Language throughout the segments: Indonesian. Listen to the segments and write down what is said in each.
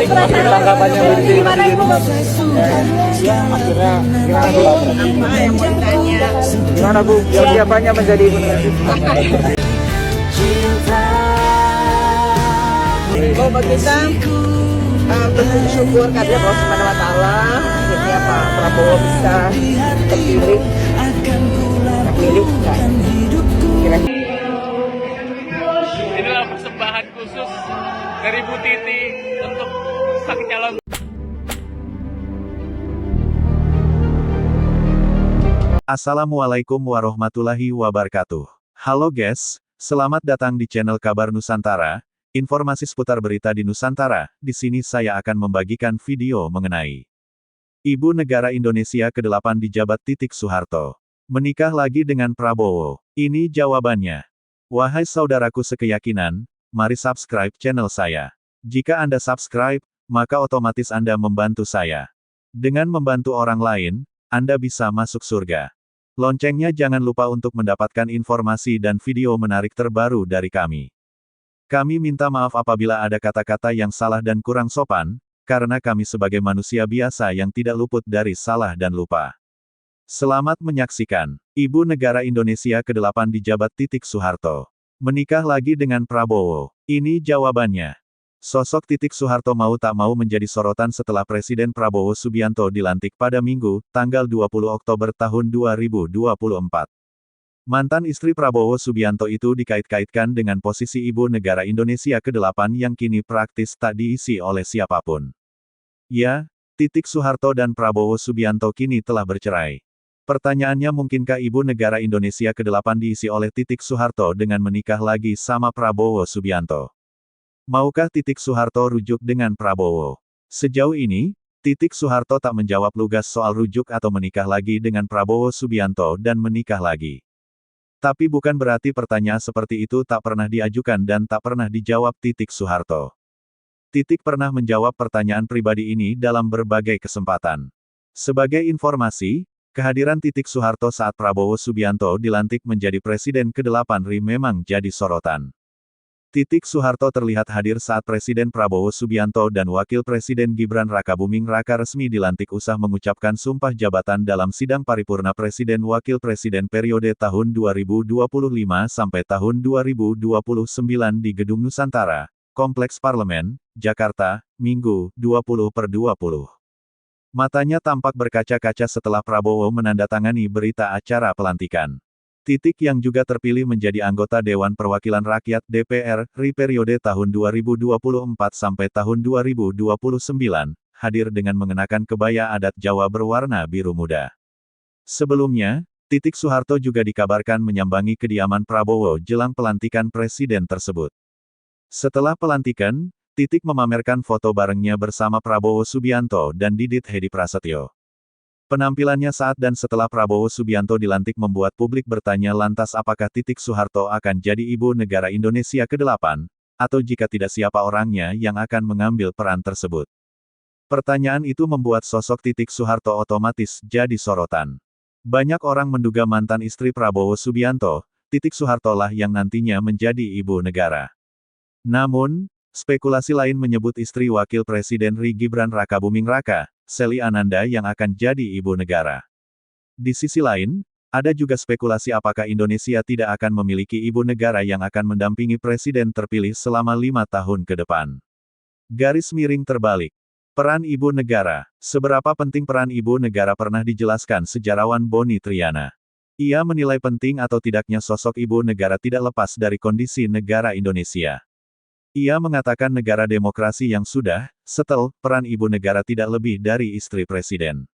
tanggapannya Mbak Gimana Ibu? Ya, akhirnya gimana Bu? Apa yang mau ditanya? Gimana Bu? Siapanya menjadi ibu negara? Bahwa kita bersyukur karena Allah Subhanahu Wa Taala akhirnya Pak Prabowo bisa terpilih. Inilah persembahan khusus dari Bu Titi untuk sang calon. Assalamualaikum warahmatullahi wabarakatuh. Halo guys, selamat datang di channel Kabar Nusantara. Informasi seputar berita di Nusantara. Di sini saya akan membagikan video mengenai Ibu Negara Indonesia ke-8 dijabat Titik Soeharto. Menikah lagi dengan Prabowo. Ini jawabannya. Wahai saudaraku sekeyakinan, mari subscribe channel saya. Jika Anda subscribe, maka otomatis Anda membantu saya. Dengan membantu orang lain, Anda bisa masuk surga. Loncengnya jangan lupa untuk mendapatkan informasi dan video menarik terbaru dari kami. Kami minta maaf apabila ada kata-kata yang salah dan kurang sopan, karena kami sebagai manusia biasa yang tidak luput dari salah dan lupa. Selamat menyaksikan. Ibu Negara Indonesia ke-8 dijabat Titik Soeharto. Menikah lagi dengan Prabowo. Ini jawabannya. Sosok Titik Soeharto mau tak mau menjadi sorotan setelah Presiden Prabowo Subianto dilantik pada Minggu, tanggal 20 Oktober tahun 2024. Mantan istri Prabowo Subianto itu dikait-kaitkan dengan posisi Ibu Negara Indonesia ke-8 yang kini praktis tak diisi oleh siapapun. Ya, Titik Soeharto dan Prabowo Subianto kini telah bercerai. Pertanyaannya, mungkinkah Ibu Negara Indonesia ke-8 diisi oleh Titik Soeharto dengan menikah lagi sama Prabowo Subianto? Maukah Titik Soeharto rujuk dengan Prabowo? Sejauh ini, Titik Soeharto tak menjawab lugas soal rujuk atau menikah lagi dengan Prabowo Subianto dan menikah lagi. Tapi bukan berarti pertanyaan seperti itu tak pernah diajukan dan tak pernah dijawab Titik Soeharto. Titik pernah menjawab pertanyaan pribadi ini dalam berbagai kesempatan. Sebagai informasi, kehadiran Titik Soeharto saat Prabowo Subianto dilantik menjadi Presiden ke-8 RI memang jadi sorotan. Titik Soeharto terlihat hadir saat Presiden Prabowo Subianto dan Wakil Presiden Gibran Rakabuming Raka resmi dilantik usah mengucapkan sumpah jabatan dalam sidang paripurna Presiden Wakil Presiden periode tahun 2025 sampai tahun 2029 di Gedung Nusantara, Kompleks Parlemen, Jakarta, Minggu, 20/20. Matanya tampak berkaca-kaca setelah Prabowo menandatangani berita acara pelantikan. Titik yang juga terpilih menjadi anggota Dewan Perwakilan Rakyat DPR, RI periode tahun 2024 sampai tahun 2029, hadir dengan mengenakan kebaya adat Jawa berwarna biru muda. Sebelumnya, Titik Soeharto juga dikabarkan menyambangi kediaman Prabowo jelang pelantikan presiden tersebut. Setelah pelantikan, Titik memamerkan foto barengnya bersama Prabowo Subianto dan Didit Hedi Prasetyo. Penampilannya saat dan setelah Prabowo Subianto dilantik membuat publik bertanya, lantas apakah Titik Soeharto akan jadi Ibu Negara Indonesia ke-8, atau jika tidak siapa orangnya yang akan mengambil peran tersebut? Pertanyaan itu membuat sosok Titik Soeharto otomatis jadi sorotan. Banyak orang menduga mantan istri Prabowo Subianto, Titik Soeharto lah yang nantinya menjadi Ibu Negara. Namun, spekulasi lain menyebut istri Wakil Presiden RI Gibran Rakabuming Raka, Sely Ananda yang akan jadi Ibu Negara. Di sisi lain, ada juga spekulasi apakah Indonesia tidak akan memiliki Ibu Negara yang akan mendampingi Presiden terpilih selama 5 tahun ke depan. Garis miring terbalik. Peran Ibu Negara. Seberapa penting peran Ibu Negara pernah dijelaskan sejarawan Boni Triana. Ia menilai penting atau tidaknya sosok Ibu Negara tidak lepas dari kondisi negara Indonesia. Ia mengatakan negara demokrasi yang sudah settle, peran Ibu Negara tidak lebih dari istri presiden.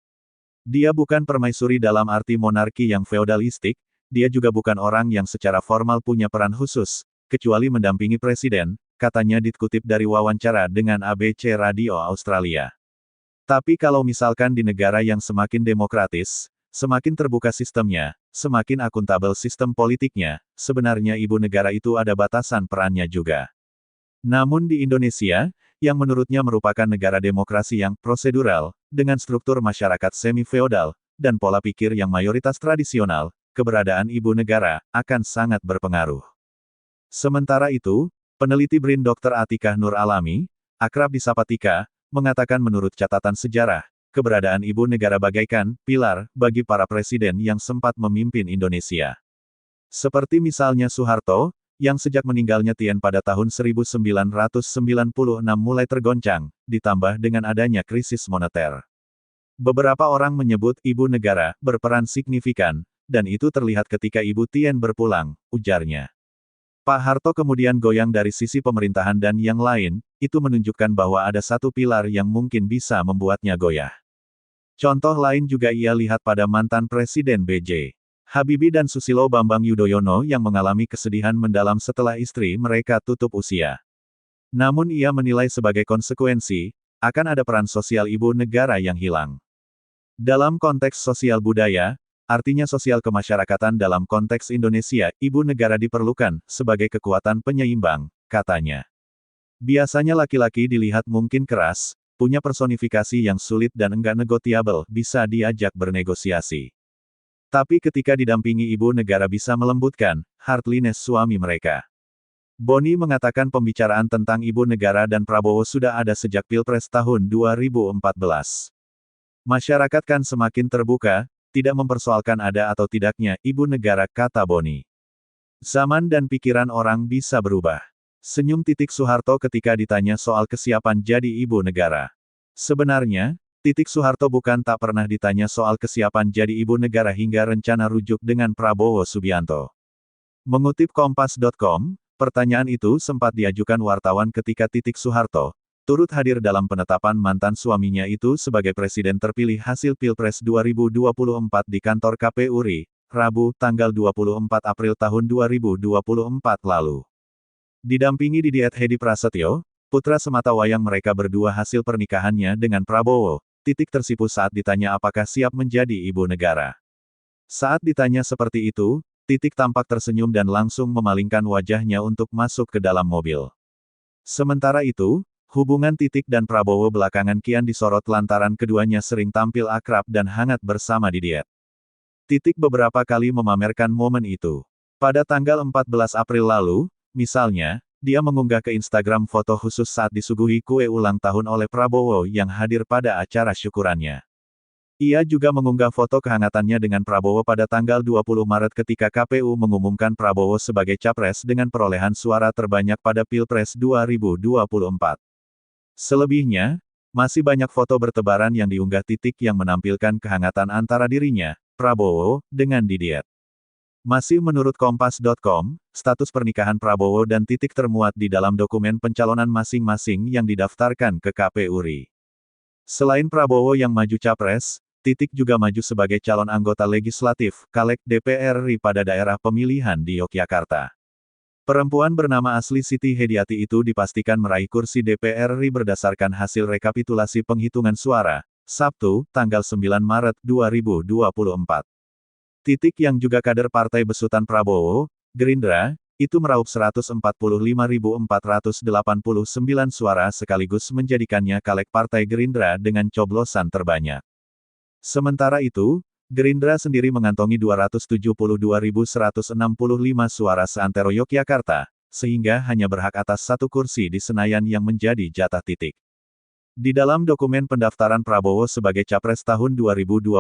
Dia bukan permaisuri dalam arti monarki yang feodalistik, dia juga bukan orang yang secara formal punya peran khusus, kecuali mendampingi presiden, katanya dikutip dari wawancara dengan ABC Radio Australia. Tapi kalau misalkan di negara yang semakin demokratis, semakin terbuka sistemnya, semakin akuntabel sistem politiknya, sebenarnya Ibu Negara itu ada batasan perannya juga. Namun di Indonesia, yang menurutnya merupakan negara demokrasi yang prosedural, dengan struktur masyarakat semi-feodal, dan pola pikir yang mayoritas tradisional, keberadaan Ibu Negara akan sangat berpengaruh. Sementara itu, peneliti BRIN Dr. Atikah Nur Alami, akrab disapa Tika, mengatakan menurut catatan sejarah, keberadaan ibu negara bagaikan pilar bagi para presiden yang sempat memimpin Indonesia. Seperti misalnya Soeharto, yang sejak meninggalnya Tien pada tahun 1996 mulai tergoncang, ditambah dengan adanya krisis moneter. Beberapa orang menyebut ibu negara berperan signifikan, dan itu terlihat ketika Ibu Tien berpulang, ujarnya. Pak Harto kemudian goyang dari sisi pemerintahan dan yang lain, itu menunjukkan bahwa ada satu pilar yang mungkin bisa membuatnya goyah. Contoh lain juga ia lihat pada mantan Presiden B.J. Habibie dan Susilo Bambang Yudhoyono yang mengalami kesedihan mendalam setelah istri mereka tutup usia. Namun ia menilai sebagai konsekuensi, akan ada peran sosial ibu negara yang hilang. Dalam konteks sosial budaya, artinya sosial kemasyarakatan dalam konteks Indonesia, ibu negara diperlukan sebagai kekuatan penyeimbang, katanya. Biasanya laki-laki dilihat mungkin keras, punya personifikasi yang sulit dan enggak negotiable, bisa diajak bernegosiasi. Tapi ketika didampingi ibu negara bisa melembutkan heartliness suami mereka. Boni mengatakan pembicaraan tentang ibu negara dan Prabowo sudah ada sejak Pilpres tahun 2014. Masyarakat kan semakin terbuka, tidak mempersoalkan ada atau tidaknya ibu negara, kata Boni. Zaman dan pikiran orang bisa berubah. Senyum Soeharto ketika ditanya soal kesiapan jadi ibu negara. Sebenarnya, Soeharto bukan tak pernah ditanya soal kesiapan jadi ibu negara hingga rencana rujuk dengan Prabowo Subianto. Mengutip Kompas.com, pertanyaan itu sempat diajukan wartawan ketika Soeharto turut hadir dalam penetapan mantan suaminya itu sebagai presiden terpilih hasil Pilpres 2024 di kantor KPU RI, Rabu, tanggal 24 April tahun 2024 lalu. Didampingi Didiet Hedi Prasetyo, putra sematawayang mereka berdua hasil pernikahannya dengan Prabowo, tersipu saat ditanya apakah siap menjadi ibu negara. Saat ditanya seperti itu, tampak tersenyum dan langsung memalingkan wajahnya untuk masuk ke dalam mobil. Sementara itu, hubungan dan Prabowo belakangan kian disorot lantaran keduanya sering tampil akrab dan hangat bersama Didiet. Beberapa kali memamerkan momen itu. Pada tanggal 14 April lalu, misalnya, dia mengunggah ke Instagram foto khusus saat disuguhi kue ulang tahun oleh Prabowo yang hadir pada acara syukurannya. Ia juga mengunggah foto kehangatannya dengan Prabowo pada tanggal 20 Maret ketika KPU mengumumkan Prabowo sebagai capres dengan perolehan suara terbanyak pada Pilpres 2024. Selebihnya, masih banyak foto bertebaran yang diunggah yang menampilkan kehangatan antara dirinya, Prabowo, dengan Didiet. Masih menurut Kompas.com, status pernikahan Prabowo dan termuat di dalam dokumen pencalonan masing-masing yang didaftarkan ke KPU RI. Selain Prabowo yang maju capres, juga maju sebagai calon anggota legislatif, Caleg DPR RI pada daerah pemilihan di Yogyakarta. Perempuan bernama asli Siti Hediati itu dipastikan meraih kursi DPR RI berdasarkan hasil rekapitulasi penghitungan suara, Sabtu, tanggal 9 Maret 2024. Yang juga kader partai besutan Prabowo, Gerindra, itu meraup 145.489 suara sekaligus menjadikannya caleg partai Gerindra dengan coblosan terbanyak. Sementara itu, Gerindra sendiri mengantongi 272.165 suara seantero Yogyakarta, sehingga hanya berhak atas satu kursi di Senayan yang menjadi jatah Di dalam dokumen pendaftaran Prabowo sebagai capres tahun 2024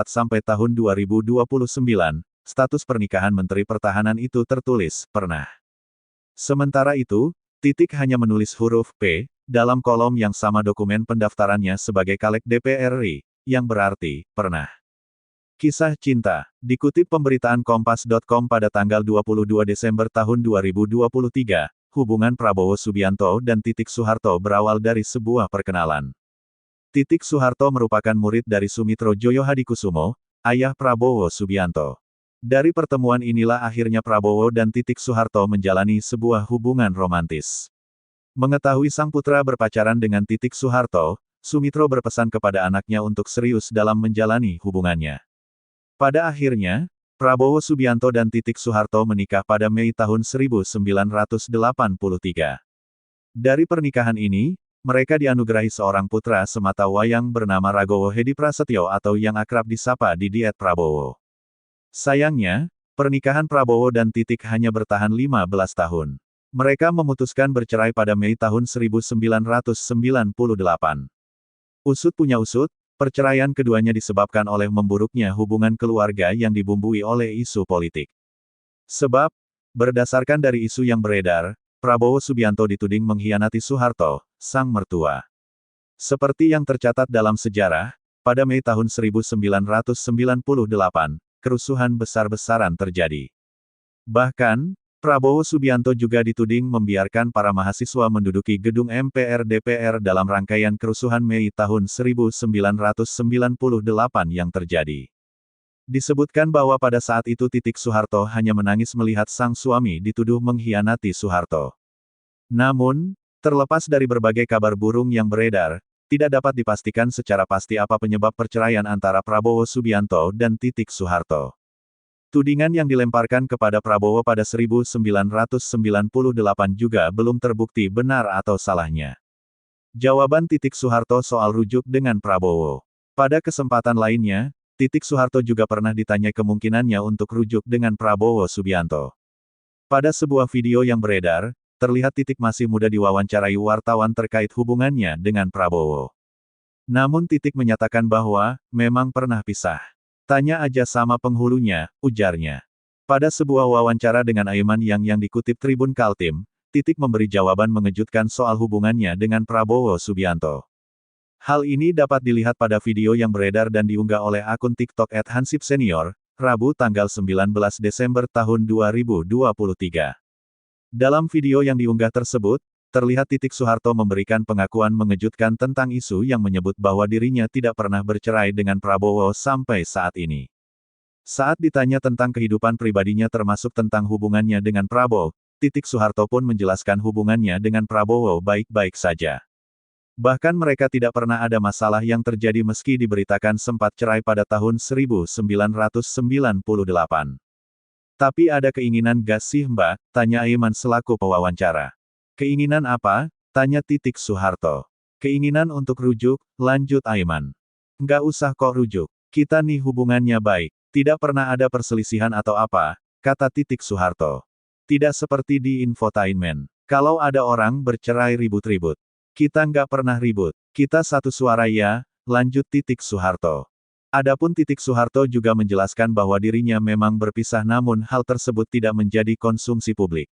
sampai tahun 2029, status pernikahan Menteri Pertahanan itu tertulis, pernah. Sementara itu, hanya menulis huruf P, dalam kolom yang sama dokumen pendaftarannya sebagai caleg DPR RI, yang berarti, pernah. Kisah cinta, dikutip pemberitaan Kompas.com pada tanggal 22 Desember tahun 2023, hubungan Prabowo Subianto dan Soeharto berawal dari sebuah perkenalan. Soeharto merupakan murid dari Sumitro Joyohadikusumo, ayah Prabowo Subianto. Dari pertemuan inilah akhirnya Prabowo dan Soeharto menjalani sebuah hubungan romantis. Mengetahui sang putra berpacaran dengan Soeharto, Sumitro berpesan kepada anaknya untuk serius dalam menjalani hubungannya. Pada akhirnya, Prabowo Subianto dan Soeharto menikah pada Mei tahun 1983. Dari pernikahan ini, mereka dianugerahi seorang putra sematawayang bernama Ragowo Hedi Prasetyo atau yang akrab disapa Didiet Prabowo. Sayangnya, pernikahan Prabowo dan hanya bertahan 15 tahun. Mereka memutuskan bercerai pada Mei tahun 1998. Usut punya usut, perceraian keduanya disebabkan oleh memburuknya hubungan keluarga yang dibumbui oleh isu politik. Sebab, berdasarkan dari isu yang beredar, Prabowo Subianto dituding mengkhianati Soeharto, sang mertua. Seperti yang tercatat dalam sejarah, pada Mei tahun 1998, kerusuhan besar-besaran terjadi. Bahkan, Prabowo Subianto juga dituding membiarkan para mahasiswa menduduki gedung MPR DPR dalam rangkaian kerusuhan Mei tahun 1998 yang terjadi. Disebutkan bahwa pada saat itu Soeharto hanya menangis melihat sang suami dituduh mengkhianati Soeharto. Namun, terlepas dari berbagai kabar burung yang beredar, tidak dapat dipastikan secara pasti apa penyebab perceraian antara Prabowo Subianto dan Soeharto. Tudingan yang dilemparkan kepada Prabowo pada 1998 juga belum terbukti benar atau salahnya. Jawaban Soeharto soal rujuk dengan Prabowo. Pada kesempatan lainnya, Soeharto juga pernah ditanya kemungkinannya untuk rujuk dengan Prabowo Subianto. Pada sebuah video yang beredar, terlihat masih muda diwawancarai wartawan terkait hubungannya dengan Prabowo. Namun menyatakan bahwa, memang pernah pisah. Tanya aja sama penghulunya, ujarnya. Pada sebuah wawancara dengan Aiman yang dikutip Tribun Kaltim, memberi jawaban mengejutkan soal hubungannya dengan Prabowo Subianto. Hal ini dapat dilihat pada video yang beredar dan diunggah oleh akun TikTok @hansip_senior, Rabu tanggal 19 Desember tahun 2023. Dalam video yang diunggah tersebut, terlihat Soeharto memberikan pengakuan mengejutkan tentang isu yang menyebut bahwa dirinya tidak pernah bercerai dengan Prabowo sampai saat ini. Saat ditanya tentang kehidupan pribadinya termasuk tentang hubungannya dengan Prabowo, Soeharto pun menjelaskan hubungannya dengan Prabowo baik-baik saja. Bahkan mereka tidak pernah ada masalah yang terjadi meski diberitakan sempat cerai pada tahun 1998. Tapi ada keinginan gak sih mbak? Tanya Aiman selaku pewawancara. Keinginan apa? Tanya Soeharto. Keinginan untuk rujuk, lanjut Aiman. Nggak usah kok rujuk. Kita nih hubungannya baik. Tidak pernah ada perselisihan atau apa, kata Soeharto. Tidak seperti di infotainment. Kalau ada orang bercerai ribut-ribut. Kita nggak pernah ribut. Kita satu suara ya, lanjut Soeharto. Adapun Soeharto juga menjelaskan bahwa dirinya memang berpisah namun hal tersebut tidak menjadi konsumsi publik.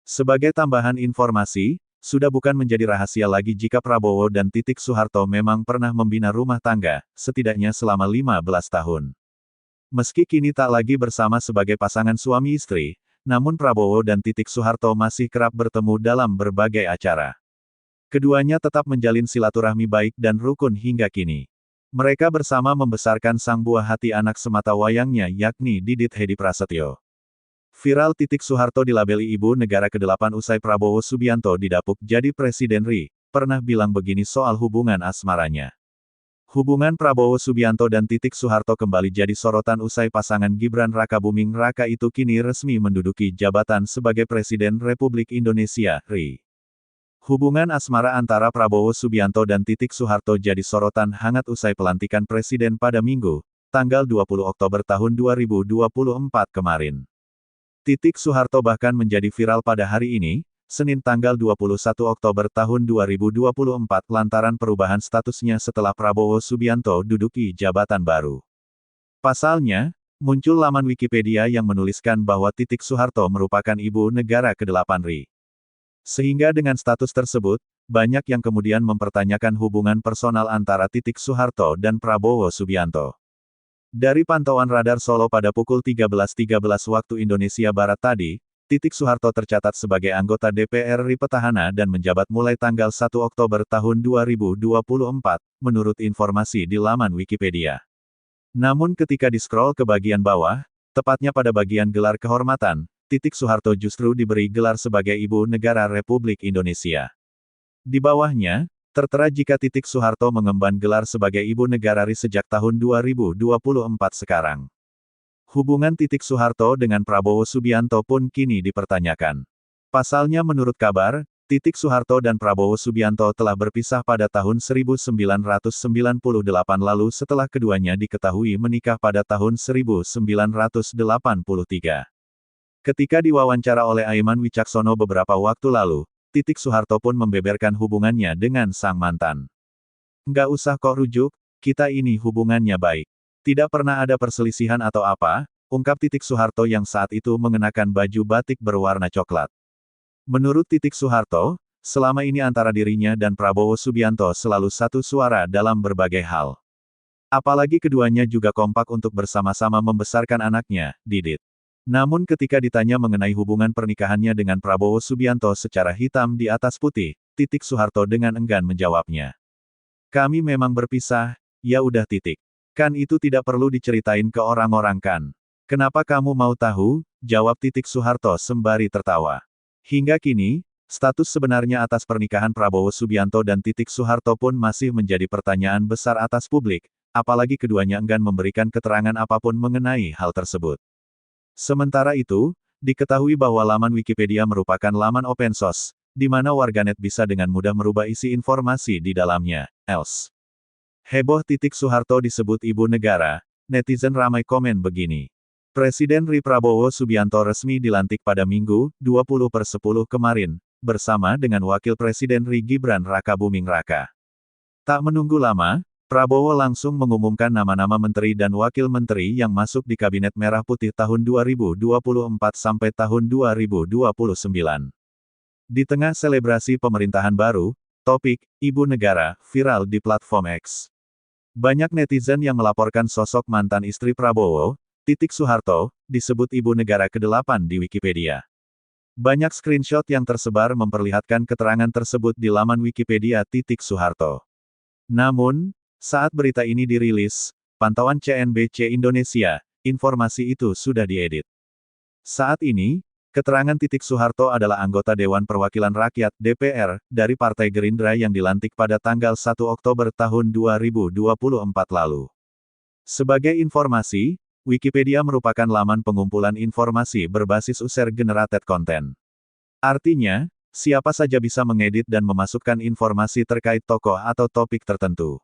Sebagai tambahan informasi, sudah bukan menjadi rahasia lagi jika Prabowo dan Soeharto memang pernah membina rumah tangga, setidaknya selama 15 tahun. Meski kini tak lagi bersama sebagai pasangan suami istri, namun Prabowo dan Soeharto masih kerap bertemu dalam berbagai acara. Keduanya tetap menjalin silaturahmi baik dan rukun hingga kini. Mereka bersama membesarkan sang buah hati anak semata wayangnya yakni Didit Hedi Prasetyo. Viral Soeharto dilabeli ibu negara ke-8 usai Prabowo Subianto didapuk jadi Presiden RI, pernah bilang begini soal hubungan asmaranya. Hubungan Prabowo Subianto dan Soeharto kembali jadi sorotan usai pasangan Gibran Rakabuming Raka itu kini resmi menduduki jabatan sebagai Presiden Republik Indonesia, RI. Hubungan asmara antara Prabowo Subianto dan Soeharto jadi sorotan hangat usai pelantikan Presiden pada Minggu, tanggal 20 Oktober tahun 2024 kemarin. Soeharto bahkan menjadi viral pada hari ini, Senin tanggal 21 Oktober tahun 2024 lantaran perubahan statusnya setelah Prabowo Subianto duduki jabatan baru. Pasalnya, muncul laman Wikipedia yang menuliskan bahwa Soeharto merupakan ibu negara ke-8 RI. Sehingga dengan status tersebut, banyak yang kemudian mempertanyakan hubungan personal antara Soeharto dan Prabowo Subianto. Dari pantauan radar Solo pada pukul 13.13 waktu Indonesia Barat tadi, Soeharto tercatat sebagai anggota DPR RI petahana dan menjabat mulai tanggal 1 Oktober tahun 2024, menurut informasi di laman Wikipedia. Namun ketika di-scroll ke bagian bawah, tepatnya pada bagian gelar kehormatan, Soeharto justru diberi gelar sebagai Ibu Negara Republik Indonesia. Di bawahnya, tertera jika Soeharto mengemban gelar sebagai Ibu Negara RI sejak tahun 2024 sekarang. Hubungan Soeharto dengan Prabowo Subianto pun kini dipertanyakan. Pasalnya menurut kabar, Soeharto dan Prabowo Subianto telah berpisah pada tahun 1998 lalu setelah keduanya diketahui menikah pada tahun 1983. Ketika diwawancara oleh Aiman Wicaksono beberapa waktu lalu, Soeharto pun membeberkan hubungannya dengan sang mantan. Nggak usah kok rujuk, kita ini hubungannya baik. Tidak pernah ada perselisihan atau apa, ungkap Titik Soeharto yang saat itu mengenakan baju batik berwarna coklat. Menurut Titik Soeharto, selama ini antara dirinya dan Prabowo Subianto selalu satu suara dalam berbagai hal. Apalagi keduanya juga kompak untuk bersama-sama membesarkan anaknya, Didit. Namun ketika ditanya mengenai hubungan pernikahannya dengan Prabowo Subianto secara hitam di atas putih, Titik Soeharto dengan enggan menjawabnya. Kami memang berpisah, ya udah titik. Kan itu tidak perlu diceritain ke orang-orang kan. Kenapa kamu mau tahu? Jawab Titik Soeharto sembari tertawa. Hingga kini, status sebenarnya atas pernikahan Prabowo Subianto dan Titik Soeharto pun masih menjadi pertanyaan besar atas publik, apalagi keduanya enggan memberikan keterangan apapun mengenai hal tersebut. Sementara itu, diketahui bahwa laman Wikipedia merupakan laman open source, di mana warganet bisa dengan mudah merubah isi informasi di dalamnya. Else. Heboh Titik Soeharto disebut ibu negara, netizen ramai komen begini. Presiden RI Prabowo Subianto resmi dilantik pada Minggu, 20/10 kemarin, bersama dengan Wakil Presiden RI Gibran Rakabuming Raka. Tak menunggu lama, Prabowo langsung mengumumkan nama-nama menteri dan wakil menteri yang masuk di Kabinet Merah Putih tahun 2024 sampai tahun 2029. Di tengah selebrasi pemerintahan baru, topik Ibu Negara viral di platform X. Banyak netizen yang melaporkan sosok mantan istri Prabowo, Titik Soeharto, disebut Ibu Negara ke-8 di Wikipedia. Banyak screenshot yang tersebar memperlihatkan keterangan tersebut di laman Wikipedia Titik Soeharto. Namun, saat berita ini dirilis, pantauan CNBC Indonesia, informasi itu sudah diedit. Saat ini, keterangan Titik Soeharto adalah anggota Dewan Perwakilan Rakyat (DPR) dari Partai Gerindra yang dilantik pada tanggal 1 Oktober tahun 2024 lalu. Sebagai informasi, Wikipedia merupakan laman pengumpulan informasi berbasis user-generated content. Artinya, siapa saja bisa mengedit dan memasukkan informasi terkait tokoh atau topik tertentu.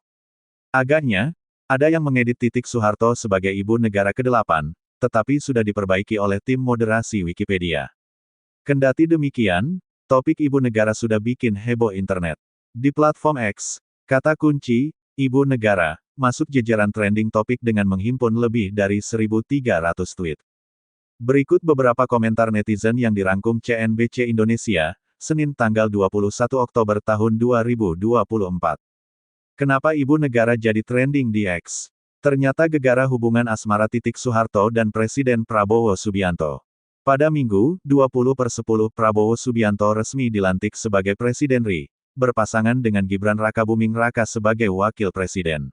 Agaknya, ada yang mengedit Titik Soeharto sebagai ibu negara ke-8, tetapi sudah diperbaiki oleh tim moderasi Wikipedia. Kendati demikian, topik ibu negara sudah bikin heboh internet. Di platform X, kata kunci, ibu negara, masuk jajaran trending topik dengan menghimpun lebih dari 1.300 tweet. Berikut beberapa komentar netizen yang dirangkum CNBC Indonesia, Senin tanggal 21 Oktober tahun 2024. Kenapa ibu negara jadi trending di X? Ternyata gegara hubungan asmara Titik Soeharto dan Presiden Prabowo Subianto. Pada Minggu, 20/10 Prabowo Subianto resmi dilantik sebagai Presiden RI, berpasangan dengan Gibran Rakabuming Raka sebagai Wakil Presiden.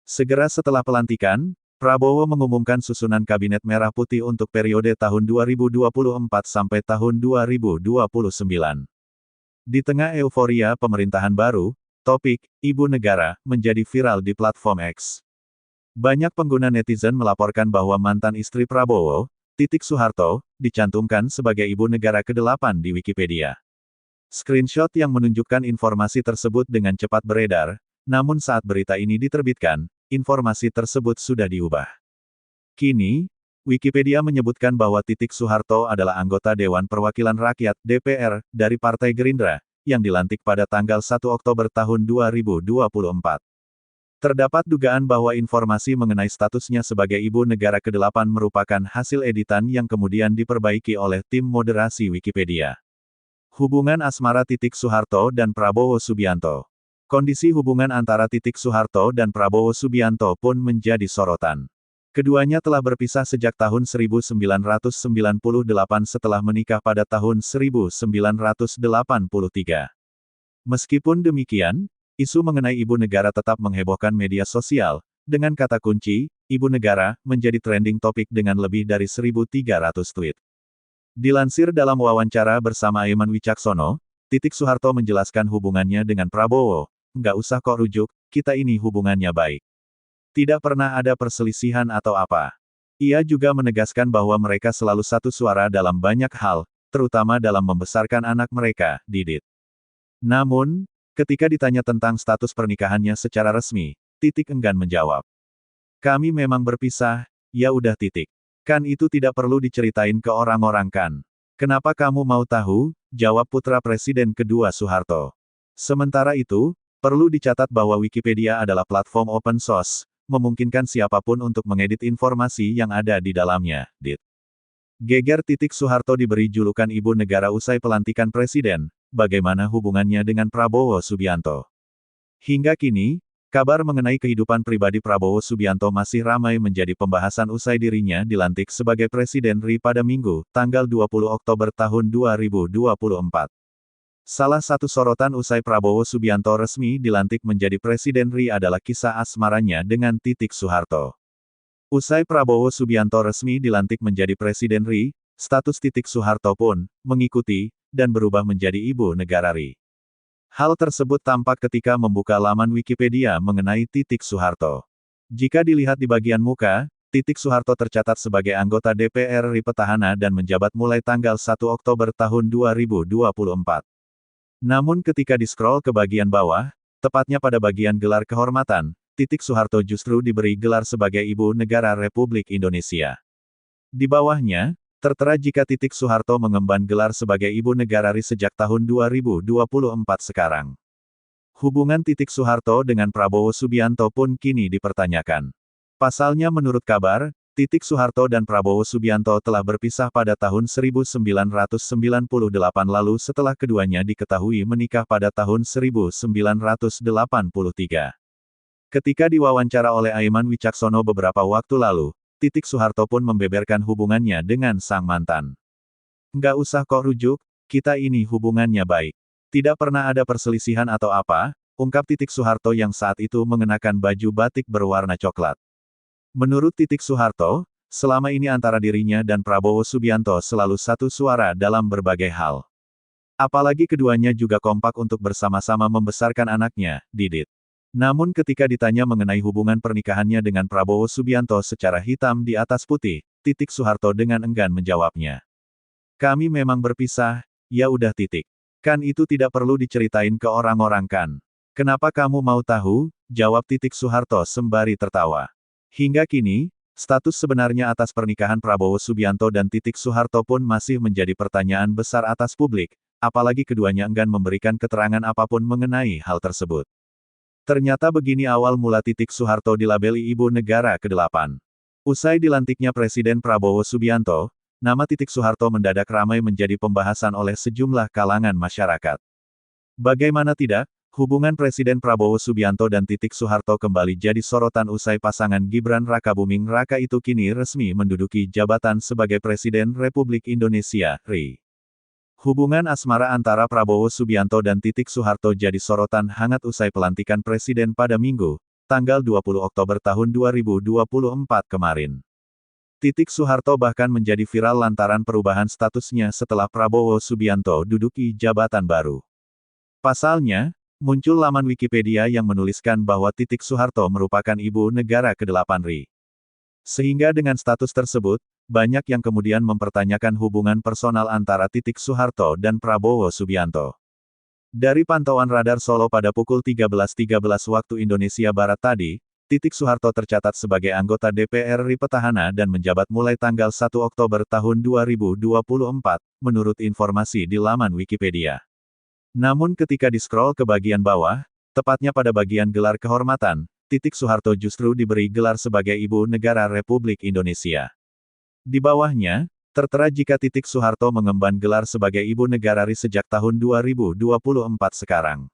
Segera setelah pelantikan, Prabowo mengumumkan susunan Kabinet Merah Putih untuk periode tahun 2024 sampai tahun 2029. Di tengah euforia pemerintahan baru, topik Ibu Negara menjadi viral di platform X. Banyak pengguna netizen melaporkan bahwa mantan istri Prabowo, Titik Soeharto, dicantumkan sebagai ibu negara ke-8 di Wikipedia. Screenshot yang menunjukkan informasi tersebut dengan cepat beredar, namun saat berita ini diterbitkan, informasi tersebut sudah diubah. Kini, Wikipedia menyebutkan bahwa Titik Soeharto adalah anggota Dewan Perwakilan Rakyat (DPR) dari Partai Gerindra, yang dilantik pada tanggal 1 Oktober tahun 2024. Terdapat dugaan bahwa informasi mengenai statusnya sebagai ibu negara ke-8 merupakan hasil editan yang kemudian diperbaiki oleh tim moderasi Wikipedia. Hubungan asmara Titik Soeharto dan Prabowo Subianto. Kondisi hubungan antara Titik Soeharto dan Prabowo Subianto pun menjadi sorotan. Keduanya telah berpisah sejak tahun 1998 setelah menikah pada tahun 1983. Meskipun demikian, isu mengenai ibu negara tetap menghebohkan media sosial, dengan kata kunci, ibu negara, menjadi trending topik dengan lebih dari 1.300 tweet. Dilansir dalam wawancara bersama Aiman Wicaksono, Titik Soeharto menjelaskan hubungannya dengan Prabowo, nggak usah kok rujuk, kita ini hubungannya baik. Tidak pernah ada perselisihan atau apa. Ia juga menegaskan bahwa mereka selalu satu suara dalam banyak hal, terutama dalam membesarkan anak mereka, Didit. Namun, ketika ditanya tentang status pernikahannya secara resmi, Titik enggan menjawab. Kami memang berpisah, ya udah titik. Kan itu tidak perlu diceritain ke orang-orang kan. Kenapa kamu mau tahu? Jawab putra Presiden kedua Soeharto. Sementara itu, Perlu dicatat bahwa Wikipedia adalah platform open source, memungkinkan siapapun untuk mengedit informasi yang ada di dalamnya. Geger. Soeharto diberi julukan Ibu Negara usai pelantikan Presiden. Bagaimana hubungannya dengan Prabowo Subianto? Hingga kini, kabar mengenai kehidupan pribadi Prabowo Subianto masih ramai menjadi pembahasan usai dirinya dilantik sebagai Presiden RI pada Minggu, tanggal 20 Oktober tahun 2024. Salah satu sorotan usai Prabowo Subianto resmi dilantik menjadi Presiden RI adalah kisah asmaranya dengan Soeharto. Usai Prabowo Subianto resmi dilantik menjadi Presiden RI, status Soeharto pun mengikuti dan berubah menjadi Ibu Negara RI. Hal tersebut tampak ketika membuka laman Wikipedia mengenai Soeharto. Jika dilihat di bagian muka, Soeharto tercatat sebagai anggota DPR RI petahana dan menjabat mulai tanggal 1 Oktober tahun 2024. Namun ketika di-scroll ke bagian bawah, tepatnya pada bagian gelar kehormatan, Soeharto justru diberi gelar sebagai Ibu Negara Republik Indonesia. Di bawahnya, tertera jika Soeharto mengemban gelar sebagai Ibu Negara RI sejak tahun 2024 sekarang. Hubungan Soeharto dengan Prabowo Subianto pun kini dipertanyakan. Pasalnya menurut kabar, Soeharto dan Prabowo Subianto telah berpisah pada tahun 1998 lalu setelah keduanya diketahui menikah pada tahun 1983. Ketika diwawancara oleh Aiman Wicaksono beberapa waktu lalu, Soeharto pun membeberkan hubungannya dengan sang mantan. Nggak usah kok rujuk, kita ini hubungannya baik. Tidak pernah ada perselisihan atau apa, ungkap Soeharto yang saat itu mengenakan baju batik berwarna coklat. Menurut Soeharto, selama ini antara dirinya dan Prabowo Subianto selalu satu suara dalam berbagai hal. Apalagi keduanya juga kompak untuk bersama-sama membesarkan anaknya, Didit. Namun ketika ditanya mengenai hubungan pernikahannya dengan Prabowo Subianto secara hitam di atas putih, Soeharto dengan enggan menjawabnya. Kami memang berpisah, ya udah . Kan itu tidak perlu diceritain ke orang-orang kan. Kenapa kamu mau tahu? Jawab Soeharto sembari tertawa. Hingga kini, status sebenarnya atas pernikahan Prabowo Subianto dan Soeharto pun masih menjadi pertanyaan besar atas publik, apalagi keduanya enggan memberikan keterangan apapun mengenai hal tersebut. Ternyata begini awal mula Soeharto dilabeli Ibu Negara ke-8. Usai dilantiknya Presiden Prabowo Subianto, nama Soeharto mendadak ramai menjadi pembahasan oleh sejumlah kalangan masyarakat. Bagaimana tidak? Hubungan Presiden Prabowo Subianto dan Soeharto kembali jadi sorotan usai pasangan Gibran Rakabuming Raka itu kini resmi menduduki jabatan sebagai Presiden Republik Indonesia, RI. Hubungan asmara antara Prabowo Subianto dan Soeharto jadi sorotan hangat usai pelantikan Presiden pada Minggu, tanggal 20 Oktober tahun 2024 kemarin. Soeharto bahkan menjadi viral lantaran perubahan statusnya setelah Prabowo Subianto duduki jabatan baru. Pasalnya, muncul laman Wikipedia yang menuliskan bahwa Soeharto merupakan Ibu Negara ke-8 RI. Sehingga dengan status tersebut, banyak yang kemudian mempertanyakan hubungan personal antara Soeharto dan Prabowo Subianto. Dari pantauan radar Solo pada pukul 13.13 waktu Indonesia Barat tadi, Soeharto tercatat sebagai anggota DPR RI petahana dan menjabat mulai tanggal 1 Oktober tahun 2024, menurut informasi di laman Wikipedia. Namun ketika di-scroll ke bagian bawah, tepatnya pada bagian gelar kehormatan, Soeharto justru diberi gelar sebagai Ibu Negara Republik Indonesia. Di bawahnya, tertera jika Soeharto mengemban gelar sebagai Ibu Negara RI sejak tahun 2024 sekarang.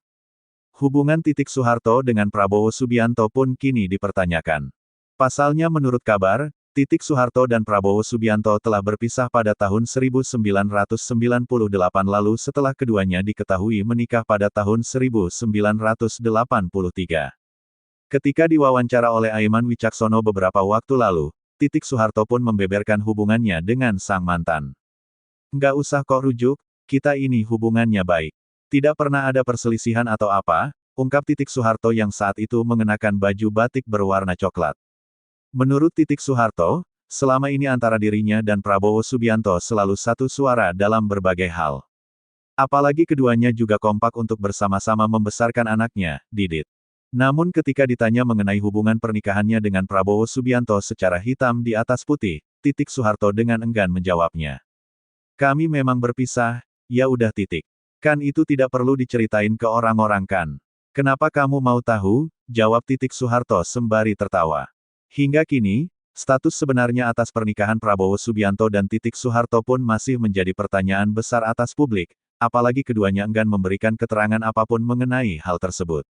Hubungan Soeharto dengan Prabowo Subianto pun kini dipertanyakan. Pasalnya menurut kabar, Soeharto dan Prabowo Subianto telah berpisah pada tahun 1998 lalu setelah keduanya diketahui menikah pada tahun 1983. Ketika diwawancara oleh Aiman Wicaksono beberapa waktu lalu, Soeharto pun membeberkan hubungannya dengan sang mantan. Nggak usah kok rujuk, kita ini hubungannya baik. Tidak pernah ada perselisihan atau apa, ungkap Soeharto yang saat itu mengenakan baju batik berwarna coklat. Menurut Soeharto, selama ini antara dirinya dan Prabowo Subianto selalu satu suara dalam berbagai hal. Apalagi keduanya juga kompak untuk bersama-sama membesarkan anaknya, Didit. Namun ketika ditanya mengenai hubungan pernikahannya dengan Prabowo Subianto secara hitam di atas putih, Soeharto dengan enggan menjawabnya. Kami memang berpisah, ya udah . Kan itu tidak perlu diceritain ke orang-orang kan. Kenapa kamu mau tahu? Jawab Titik Soeharto sembari tertawa. Hingga kini, status sebenarnya atas pernikahan Prabowo Subianto dan Titik Soeharto pun masih menjadi pertanyaan besar atas publik, apalagi keduanya enggan memberikan keterangan apapun mengenai hal tersebut.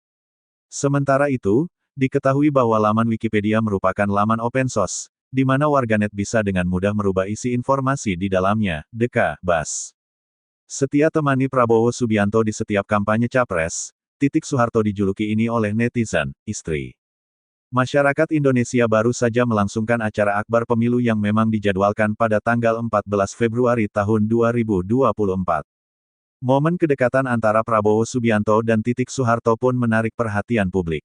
Sementara itu, diketahui bahwa laman Wikipedia merupakan laman open source, di mana warganet bisa dengan mudah merubah isi informasi di dalamnya. Deka Bas. Setia temani Prabowo Subianto di setiap kampanye capres, Titik Soeharto dijuluki ini oleh netizen, istri. Masyarakat Indonesia baru saja melangsungkan acara akbar pemilu yang memang dijadwalkan pada tanggal 14 Februari tahun 2024. Momen kedekatan antara Prabowo Subianto dan Titik Soeharto pun menarik perhatian publik.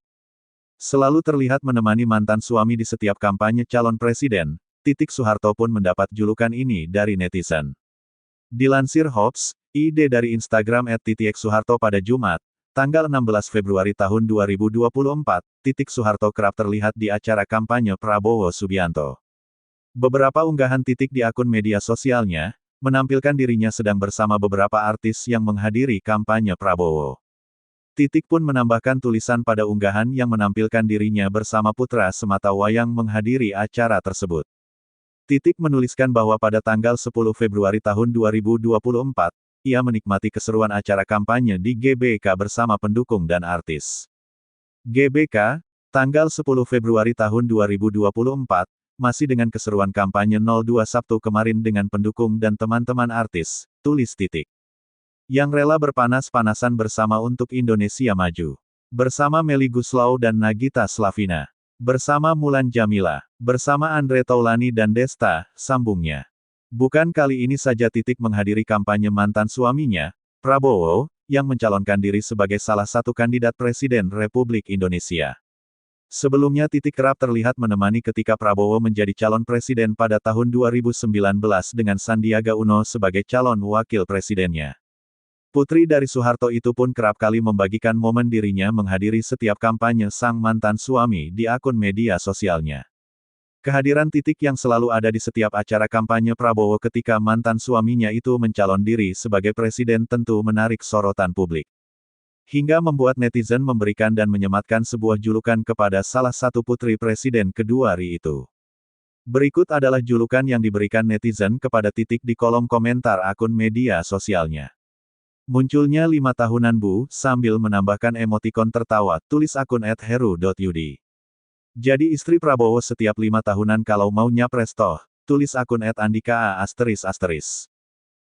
Selalu terlihat menemani mantan suami di setiap kampanye calon presiden, Titik Soeharto pun mendapat julukan ini dari netizen. Dilansir Hops, ID dari Instagram @titiksoeharto pada Jumat, tanggal 16 Februari tahun 2024, Titik Soeharto kerap terlihat di acara kampanye Prabowo Subianto. Beberapa unggahan Titik di akun media sosialnya, menampilkan dirinya sedang bersama beberapa artis yang menghadiri kampanye Prabowo. Titik pun menambahkan tulisan pada unggahan yang menampilkan dirinya bersama putra sematawayang menghadiri acara tersebut. Titik menuliskan bahwa pada tanggal 10 Februari tahun 2024, ia menikmati keseruan acara kampanye di GBK bersama pendukung dan artis. GBK, tanggal 10 Februari tahun 2024, masih dengan keseruan kampanye 02 Sabtu kemarin dengan pendukung dan teman-teman artis, tulis Titik. Yang rela berpanas-panasan bersama untuk Indonesia Maju. Bersama Melly Goeslaw dan Nagita Slavina. Bersama Mulan Jamila. Bersama Andre Taulany dan Desta, sambungnya. Bukan kali ini saja Titik menghadiri kampanye mantan suaminya, Prabowo, yang mencalonkan diri sebagai salah satu kandidat Presiden Republik Indonesia. Sebelumnya Titik kerap terlihat menemani ketika Prabowo menjadi calon presiden pada tahun 2019 dengan Sandiaga Uno sebagai calon wakil presidennya. Putri dari Soeharto itu pun kerap kali membagikan momen dirinya menghadiri setiap kampanye sang mantan suami di akun media sosialnya. Kehadiran Titik yang selalu ada di setiap acara kampanye Prabowo ketika mantan suaminya itu mencalon diri sebagai presiden tentu menarik sorotan publik. Hingga membuat netizen memberikan dan menyematkan sebuah julukan kepada salah satu putri presiden kedua RI itu. Berikut adalah julukan yang diberikan netizen kepada Titik di kolom komentar akun media sosialnya. Munculnya 5 tahunan Bu, sambil menambahkan emotikon tertawa, tulis akun @heru.yudi. Jadi istri Prabowo setiap 5 tahunan kalau mau nyapres toh, tulis akun @andika_a_.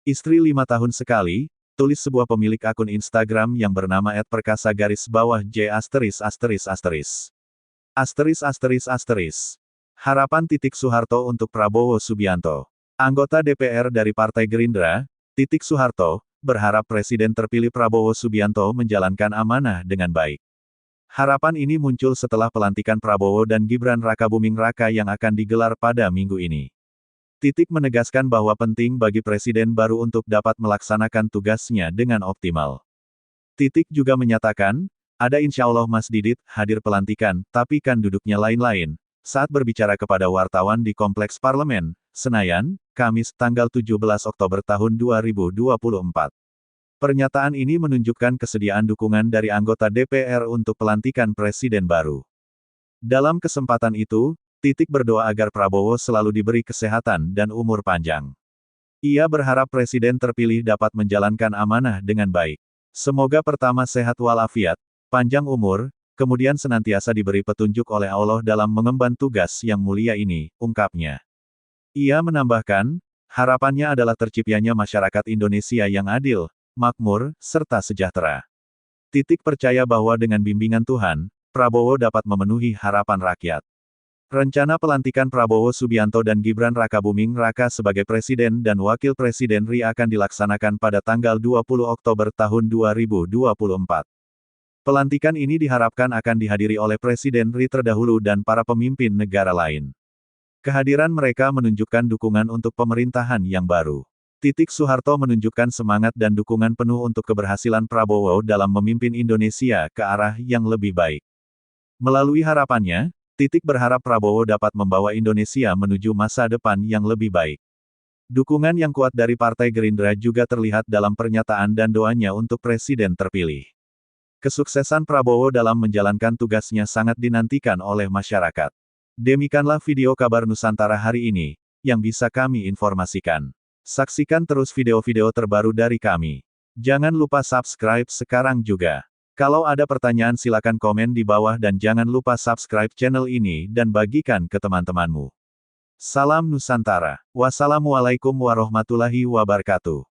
Istri 5 tahun sekali, tulis sebuah pemilik akun Instagram yang bernama @perkasa_j**. Harapan Titik Soeharto untuk Prabowo Subianto. Anggota DPR dari Partai Gerindra, Titik Soeharto, berharap Presiden terpilih Prabowo Subianto menjalankan amanah dengan baik. Harapan ini muncul setelah pelantikan Prabowo dan Gibran Rakabuming Raka yang akan digelar pada minggu ini. Titik menegaskan bahwa penting bagi Presiden baru untuk dapat melaksanakan tugasnya dengan optimal. Titik juga menyatakan, ada insya Allah Mas Didit, hadir pelantikan, tapi kan duduknya lain-lain, saat berbicara kepada wartawan di Kompleks Parlemen, Senayan, Kamis, tanggal 17 Oktober tahun 2024. Pernyataan ini menunjukkan kesediaan dukungan dari anggota DPR untuk pelantikan Presiden baru. Dalam kesempatan itu, Titik berdoa agar Prabowo selalu diberi kesehatan dan umur panjang. Ia berharap Presiden terpilih dapat menjalankan amanah dengan baik. Semoga pertama sehat walafiat, panjang umur, kemudian senantiasa diberi petunjuk oleh Allah dalam mengemban tugas yang mulia ini, ungkapnya. Ia menambahkan, harapannya adalah terciptanya masyarakat Indonesia yang adil, makmur, serta sejahtera. Titik percaya bahwa dengan bimbingan Tuhan, Prabowo dapat memenuhi harapan rakyat. Rencana pelantikan Prabowo Subianto dan Gibran Rakabuming Raka sebagai Presiden dan Wakil Presiden RI akan dilaksanakan pada tanggal 20 Oktober tahun 2024. Pelantikan ini diharapkan akan dihadiri oleh Presiden RI terdahulu dan para pemimpin negara lain. Kehadiran mereka menunjukkan dukungan untuk pemerintahan yang baru. Titik Soeharto menunjukkan semangat dan dukungan penuh untuk keberhasilan Prabowo dalam memimpin Indonesia ke arah yang lebih baik. Melalui harapannya, Titik berharap Prabowo dapat membawa Indonesia menuju masa depan yang lebih baik. Dukungan yang kuat dari Partai Gerindra juga terlihat dalam pernyataan dan doanya untuk Presiden terpilih. Kesuksesan Prabowo dalam menjalankan tugasnya sangat dinantikan oleh masyarakat. Demikianlah video kabar Nusantara hari ini, yang bisa kami informasikan. Saksikan terus video-video terbaru dari kami. Jangan lupa subscribe sekarang juga. Kalau ada pertanyaan silakan komen di bawah dan jangan lupa subscribe channel ini dan bagikan ke teman-temanmu. Salam Nusantara. Wassalamualaikum warahmatullahi wabarakatuh.